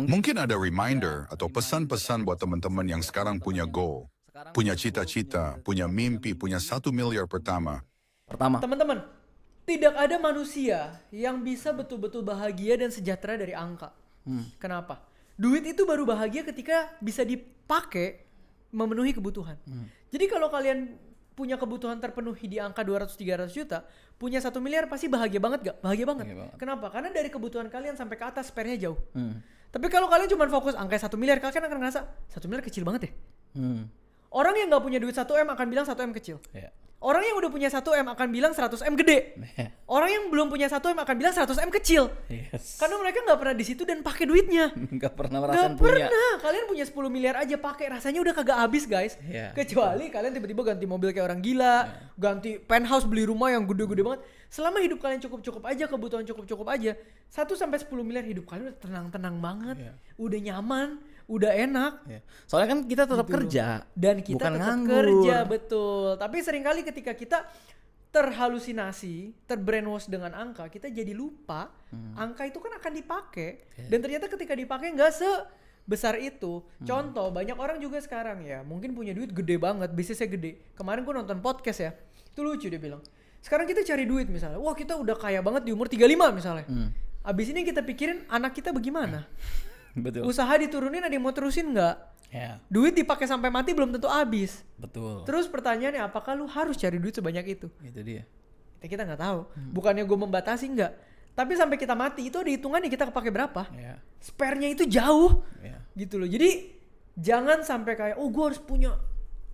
Mungkin ada reminder atau pesan-pesan buat teman-teman yang sekarang punya goal, punya cita-cita, punya mimpi, punya 1 miliar pertama. Pertama, Teman-teman, tidak ada manusia yang bisa betul-betul bahagia dan sejahtera dari angka. Kenapa? Duit itu baru bahagia ketika bisa dipakai memenuhi kebutuhan. Jadi kalau kalian punya kebutuhan terpenuhi di angka 200-300 juta, punya 1 miliar pasti bahagia banget gak? Bahagia banget. Bahagia banget. Kenapa? Karena dari kebutuhan kalian sampai ke atas spare-nya jauh. Tapi kalau kalian cuma fokus angka 1 miliar, kalian akan ngerasa 1 miliar kecil banget ya. Orang yang gak punya duit 1 M akan bilang 1 M kecil. ya. Orang yang udah punya 1 M akan bilang 100 M gede. Orang yang belum punya 1 M akan bilang 100 M kecil. Yes. Karena mereka nggak pernah di situ dan pakai duitnya. Nggak pernah Nggak merasakan punya. pernah. Kalian punya 10 miliar aja pakai, rasanya udah kagak habis guys. Iya. Kecuali kalian tiba-tiba ganti mobil kayak orang gila, ganti penthouse, beli rumah yang gede-gede banget. Selama hidup kalian cukup-cukup aja, kebutuhan cukup-cukup aja, 1-10 miliar hidup kalian udah tenang-tenang banget, Iya. udah nyaman, udah enak. Ya. Soalnya kan kita tetap Gitu loh. kerja Dan kita bukan tetap nganggur. kerja, betul. Tapi seringkali ketika kita terhalusinasi, terbrainwash dengan angka, kita jadi lupa angka itu kan akan dipakai. Dan ternyata ketika dipakai nggak sebesar itu. Contoh, banyak orang juga sekarang ya, mungkin punya duit gede banget, bisnisnya gede. Kemarin gue nonton podcast ya, itu lucu dia bilang. Sekarang kita cari duit misalnya, wah kita udah kaya banget di umur 35 misalnya. Abis ini kita pikirin anak kita bagaimana. Betul. Usaha diturunin, ada yang mau terusin nggak? Ya, Duit dipakai sampai mati belum tentu habis. betul. Terus pertanyaannya, apakah lu harus cari duit sebanyak itu? Itu dia. Kita nggak tahu. Bukannya gue membatasi, nggak. Tapi sampai kita mati itu ada hitungannya kita kepake berapa. Ya. Spare-nya itu jauh. Ya. Gitu loh. Jadi jangan sampai kayak, oh gue harus punya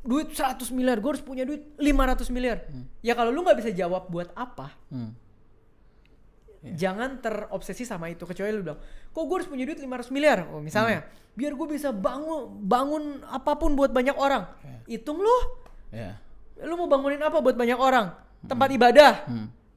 duit 100 miliar, gue harus punya duit 500 miliar. Ya kalau lu nggak bisa jawab buat apa, jangan terobsesi sama itu. Kecuali lu bilang, kok gue harus punya duit 500 miliar? Oh misalnya, biar gue bisa bangun apapun buat banyak orang. Hitung lu. Ya. Lu mau bangunin apa buat banyak orang? Tempat ibadah,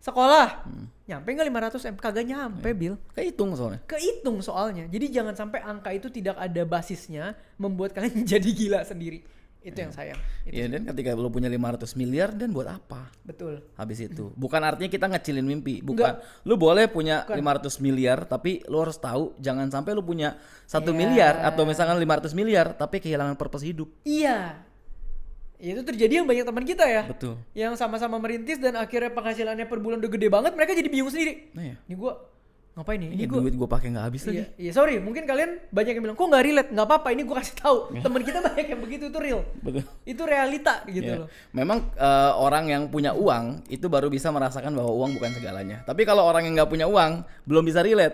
sekolah. Nyampe nggak 500 M? Kagak nyampe, Bil. Kehitung soalnya. Kehitung soalnya. Jadi jangan sampai angka itu tidak ada basisnya membuat kalian jadi gila sendiri. Itu yang sayang. Itu. Iya, dan ketika lu punya 500 miliar dan buat apa? Betul. Habis itu. Bukan artinya kita ngecilin mimpi, bukan. Lu boleh punya 500 miliar tapi lu harus tahu jangan sampai lu punya 1 Iya. miliar atau misalkan 500 miliar tapi kehilangan purpose hidup. Iya. Itu terjadi yang banyak teman kita ya. Betul. Yang sama-sama merintis dan akhirnya penghasilannya per bulan udah gede banget, mereka jadi bingung sendiri. Nah, ya. Ini gua ngapain nih? Ini duit gue pakai nggak habis lagi. Iya, sorry, mungkin kalian banyak yang bilang, kok nggak relate? Nggak apa-apa, ini gue kasih tahu. Temen kita banyak yang begitu, itu real. Betul. Itu realita gitu Ya. loh. Memang orang yang punya uang itu baru bisa merasakan bahwa uang bukan segalanya. Tapi kalau orang yang nggak punya uang belum bisa relate.